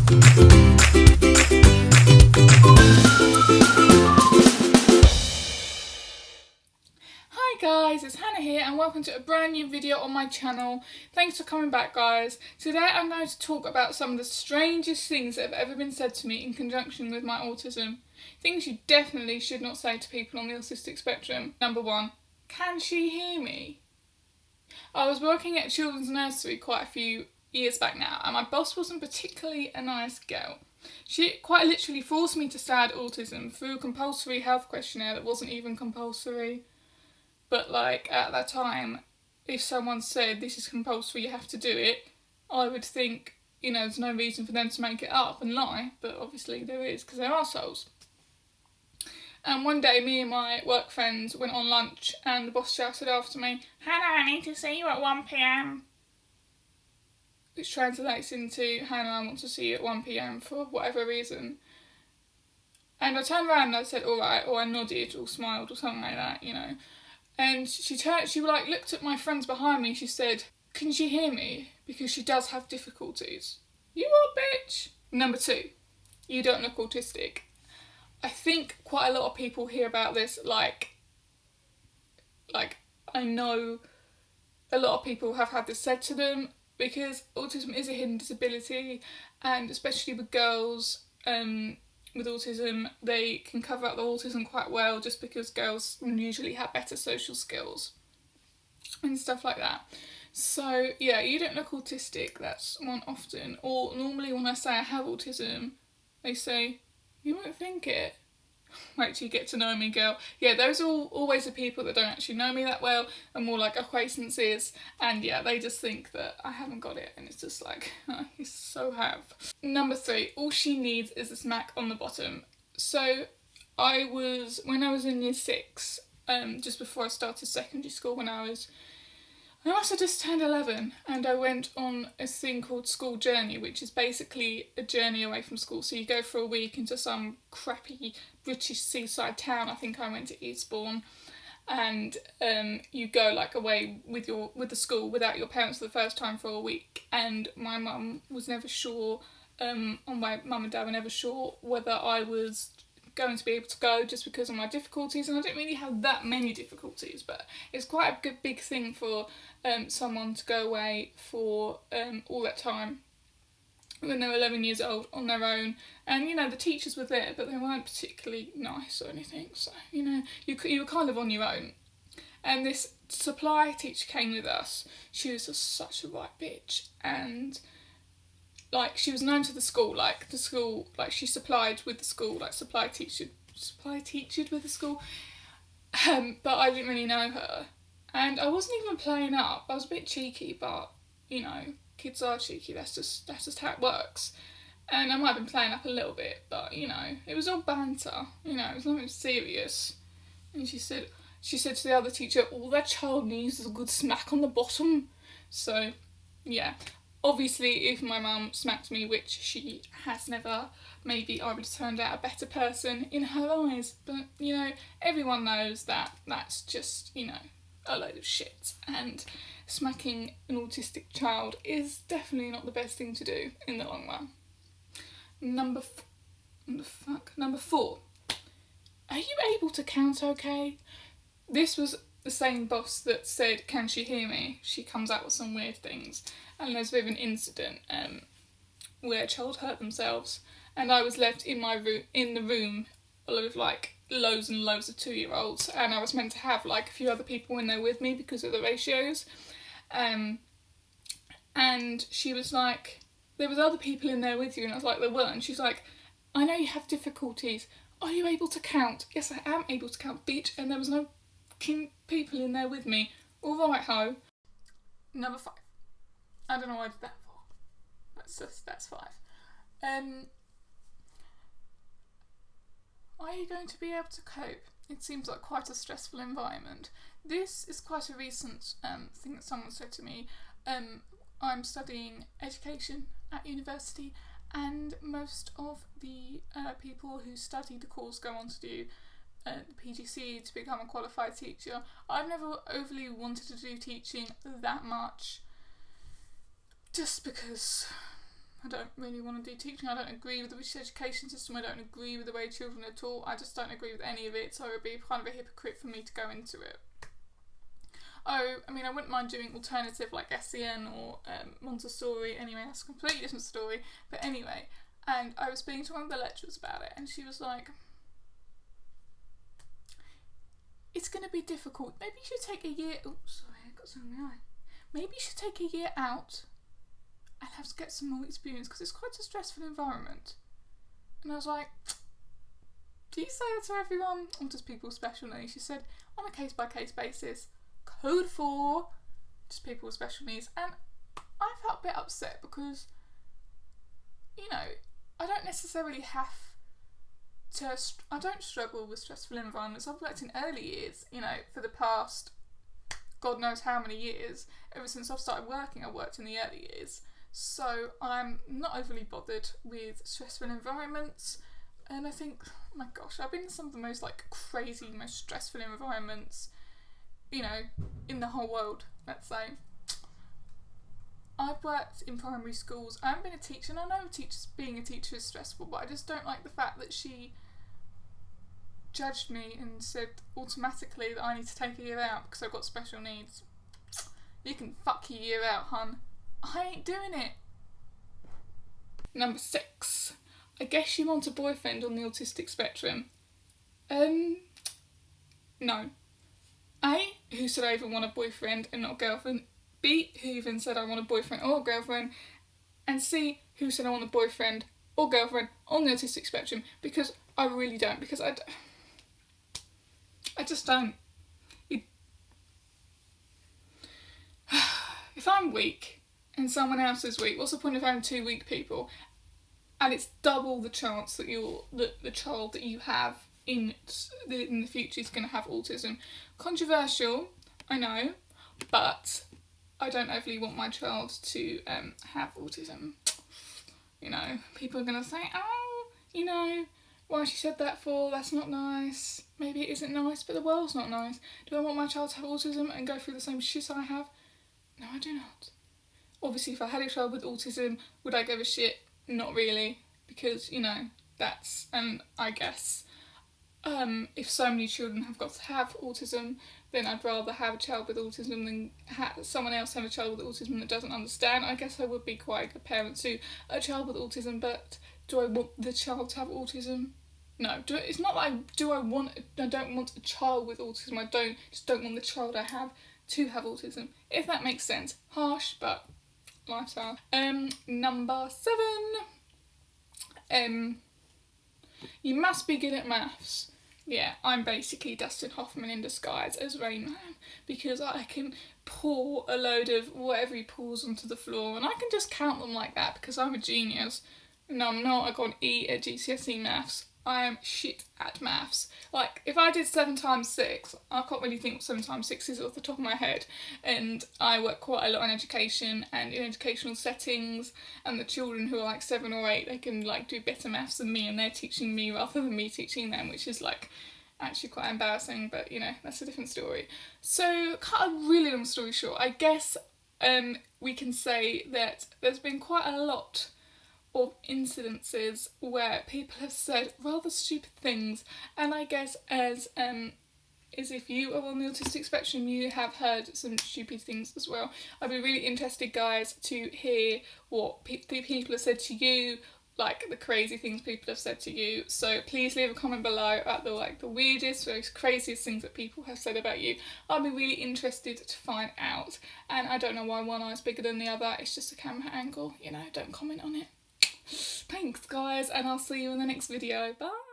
Hi guys, it's Hannah here and welcome to a brand new video on my channel. Thanks for coming back guys. Today I'm going to talk about some of the strangest things that have ever been said to me in conjunction with my autism. Things you definitely should not say to people on the autistic spectrum. Number 1, can she hear me? I was working at a children's nursery quite a few years back now and my boss wasn't particularly a nice girl. She quite literally forced me to start autism through a compulsory health questionnaire that wasn't even compulsory. But like at that time, if someone said this is compulsory, you have to do it, I would think, you know, there's no reason for them to make it up and lie, but obviously there is because they're arseholes. And one day me and my work friends went on lunch and the boss shouted after me, "Hannah, I need to see you at 1 p.m. Which translates into, "Hannah, I want to see you at 1 p.m. for whatever reason." And I turned around and I said, "Alright," or I nodded or smiled or something like that, you know. And she looked at my friends behind me, she said, "Can she hear me? Because she does have difficulties." You what, bitch? Number 2, you don't look autistic. I think quite a lot of people hear about this, like I know a lot of people have had this said to them because autism is a hidden disability, and especially with girls, with autism, they can cover up the autism quite well just because girls usually have better social skills and stuff like that. So yeah, you don't look autistic, that's one often. Or normally when I say I have autism, they say, "You won't think it." Wait till you get to know me, girl. Yeah, those are always the people that don't actually know me that well and more like acquaintances, and yeah, they just think that I haven't got it, and it's just like, oh, you so have. Number 3, all she needs is a smack on the bottom. So when I was in year 6, just before I started secondary school, I must have just turned 11, and I went on a thing called School Journey, which is basically a journey away from school. So you go for a week into some crappy British seaside town. I think I went to Eastbourne, and you go like away with the school without your parents for the first time for a week. And my mum was never sure, or my mum and dad were never sure whether I was going to be able to go just because of my difficulties, and I don't really have that many difficulties, but it's quite a good big thing for someone to go away for all that time when they were 11 years old on their own. And you know, the teachers were there but they weren't particularly nice or anything, so you know, you were kind of on your own. And this supply teacher came with us. She was just such a right bitch, and like she was known to the school, like she supplied with the school, like supply teachered with the school, but I didn't really know her, and I wasn't even playing up. I was a bit cheeky, but you know, kids are cheeky, that's just how it works, and I might have been playing up a little bit, but you know, it was all banter, you know, it was nothing serious. And she said to the other teacher, "All that child needs is a good smack on the bottom." So yeah, obviously, if my mum smacked me, which she has never, maybe I would have turned out a better person in her eyes. But, you know, everyone knows that that's just, you know, a load of shit. And smacking an autistic child is definitely not the best thing to do in the long run. Number 4. Are you able to count okay? This was the same boss that said, "Can she hear me?" She comes out with some weird things. And there's a bit of an incident where a child hurt themselves, and I was left in the room with like loads and loads of 2-year-olds, and I was meant to have like a few other people in there with me because of the ratios. And she was like, "There was other people in there with you," and I was like, "There weren't." And she's like, "I know you have difficulties. Are you able to count?" "Yes, I am able to count, bitch, and there was no people in there with me." "All right, ho." Number 5. I don't know what I did that for. That's 5. Are you going to be able to cope? It seems like quite a stressful environment. This is quite a recent thing that someone said to me. I'm studying education at university, and most of the people who study the course go on to do the PGC to become a qualified teacher. I've never overly wanted to do teaching that much, just because I don't really want to do teaching. I don't agree with the British education system. I don't agree with the way children are taught. I just don't agree with any of it, so it would be kind of a hypocrite for me to go into it. Oh, I mean, I wouldn't mind doing alternative like SEN or Montessori. Anyway, that's a completely different story. But anyway, and I was speaking to one of the lecturers about it, and she was like, it's going to be difficult. Maybe you should take a year... Oh, sorry, I got something in my eye. Maybe you should take a year out and have to get some more experience, because it's quite a stressful environment. And I was like, do you say that to everyone, or just people with special needs? She said, on a case-by-case basis. Code 4, just people with special needs. And I felt a bit upset because, you know, I don't necessarily have to, I don't struggle with stressful environments. I've worked in early years, you know, for the past God knows how many years. Ever since I've started working, I worked in the early years. So I'm not overly bothered with stressful environments. And I think, oh my gosh, I've been in some of the most like crazy, most stressful environments, you know, in the whole world, let's say. I've worked in primary schools. I haven't been a teacher, and I know being a teacher is stressful, but I just don't like the fact that she judged me and said automatically that I need to take a year out because I've got special needs. You can fuck your year out, hun. I ain't doing it. Number 6. I guess you want a boyfriend on the autistic spectrum. No. A, who said I even want a boyfriend and not a girlfriend. B, who even said I want a boyfriend or a girlfriend. And C, who said I want a boyfriend or girlfriend on the autistic spectrum, because I really don't, because I just don't. If I'm weak and someone else is weak, what's the point of having 2 weak people? And it's double the chance that the child that you have in the future is going to have autism. Controversial, I know, but I don't overly want my child to have autism. You know, people are going to say, oh, you know, why she said that for, that's not nice. Maybe it isn't nice, but the world's not nice. Do I want my child to have autism and go through the same shit I have? No, I do not. Obviously, if I had a child with autism, would I give a shit? Not really, because, you know, that's, and I guess if so many children have got to have autism, then I'd rather have a child with autism than someone else have a child with autism that doesn't understand. I guess I would be quite a good parent to a child with autism, but do I want the child to have autism? No. It's not like I don't want a child with autism. I just don't want the child I have to have autism. If that makes sense. Harsh, but lifestyle. Number 7. You must be good at maths. Yeah, I'm basically Dustin Hoffman in disguise as Rain Man, because I can pour a load of whatever he pours onto the floor and I can just count them like that because I'm a genius. No, I'm not. I got an E at GCSE maths. I am shit at maths. Like, if I did 7 times 6, I can't really think what 7 times 6 is off the top of my head. And I work quite a lot in education and in educational settings, and the children who are like 7 or 8, they can like do better maths than me, and they're teaching me rather than me teaching them, which is like actually quite embarrassing, but you know, that's a different story. So, cut a really long story short, I guess we can say that there's been quite a lot of incidences where people have said rather stupid things, and I guess as if you are on the autistic spectrum, you have heard some stupid things as well. I'd be really interested, guys, to hear what people have said to you, like the crazy things people have said to you. So please leave a comment below about the weirdest, most craziest things that people have said about you. I'll be really interested to find out. And I don't know why one eye's bigger than the other. It's just a camera angle, you know, don't comment on it. Thanks guys, and I'll see you in the next video. Bye!